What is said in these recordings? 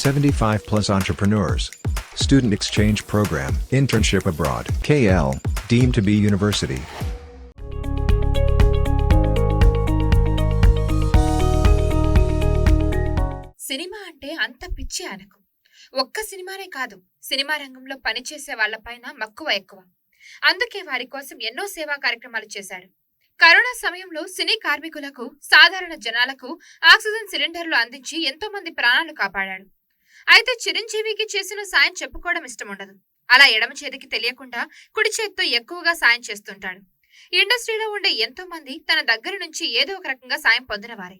75 plus entrepreneurs. Student exchange program, internship abroad. KL, deemed to be university. Cinema అంటే అంత పిచ్చి అనకు. ఒక్క సినిమానే కాదు, సినిమా రంగంలో పనిచేసే వాళ్లపైన మక్కువ ఎక్కువ. అందుకే వారి కోసం ఎన్నో సేవా కార్యక్రమాలు చేశాడు. కరోనా సమయంలో సినీ కార్మికులకు, సాధారణ జనాలకు ఆక్సిజన్ సిలిండర్లు అందించి ఎంతో మంది ప్రాణాలు కాపాడాడు. అయితే చిరంజీవికి చేసిన సాయం చెప్పుకోవడం ఇష్టం ఉండదు. అలా ఎడమ చేతికి తెలియకుండా కుడి చేత్తో ఎక్కువగా సాయం చేస్తుంటాడు. ఇండస్ట్రీలో ఉండే ఎంతో మంది తన దగ్గర నుంచి ఏదో ఒక రకంగా సాయం పొందిన వారే.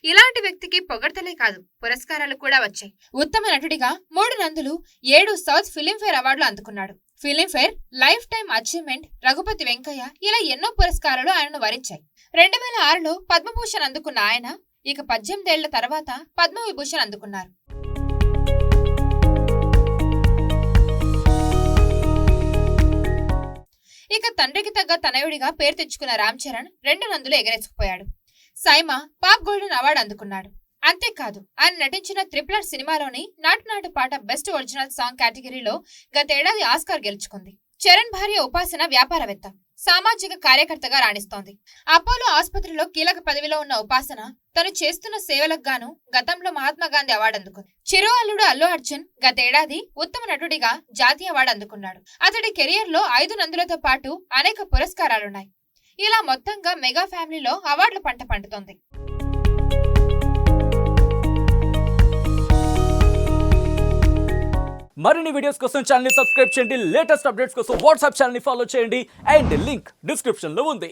ఇలాంటి వ్యక్తికి పొగడ్తలే కాదు, పురస్కారాలు కూడా వచ్చాయి. ఉత్తమ నటుడిగా 3 నందులు, 7 సౌత్ ఫిలింఫేర్ అవార్డులు అందుకున్నాడు. Filmfare, lifetime achievement, Raghupathi Venkaiah ఇలా ఎన్నో పురస్కారాలు ఆయనను వరించాయి. 2006లో పద్మభూషణ్ అందుకున్న ఆయన ఇక 18 ఏళ్ల తర్వాత పద్మవిభూషణ్ అందుకున్నారు. ఇక తండ్రికి తగ్గ తనయుడిగా పేరు తెచ్చుకున్న రామ్ చరణ్ 2 నందులు ఎగరేసుకుపోయాడు. సైమా పాప్ గోల్డెన్ అవార్డు అందుకున్నాడు. అంతేకాదు, ఆయన నటించిన త్రిపులర్ సినిమాలోని నాటు నాటు పాట బెస్ట్ ఒరిజినల్ సాంగ్ కేటగిరీలో గతేడాది ఆస్కార్ గెలుచుకుంది. చరణ్ భార్య ఉపాసన వ్యాపారవేత్త, సామాజిక కార్యకర్తగా రాణిస్తోంది. అపోలో ఆసుపత్రిలో కీలక పదవిలో ఉన్న ఉపాసన తను చేస్తున్న సేవలకు గాను గతంలో మహాత్మాగాంధీ అవార్డు అందుకుంది. చిరు అల్లుడు అల్లు అర్జున్ గతేడాది ఉత్తమ నటుడిగా జాతీయ అవార్డు అందుకున్నాడు. అతడి కెరియర్ లో 5 నందులతో పాటు అనేక పురస్కారాలున్నాయి. ఇలా మొత్తంగా మెగా ఫ్యామిలీలో అవార్డుల పంట పండుతోంది. మరిన్ని వీడియోస్ కోసం ఛానల్ ని సబ్స్క్రైబ్ చేయండి. లేటెస్ట్ అప్డేట్స్ కోసం వాట్సాప్ ఛానల్ ని ఫాలో చేయండి. అండ్ లింక్ డిస్క్రిప్షన్ లో ఉంది.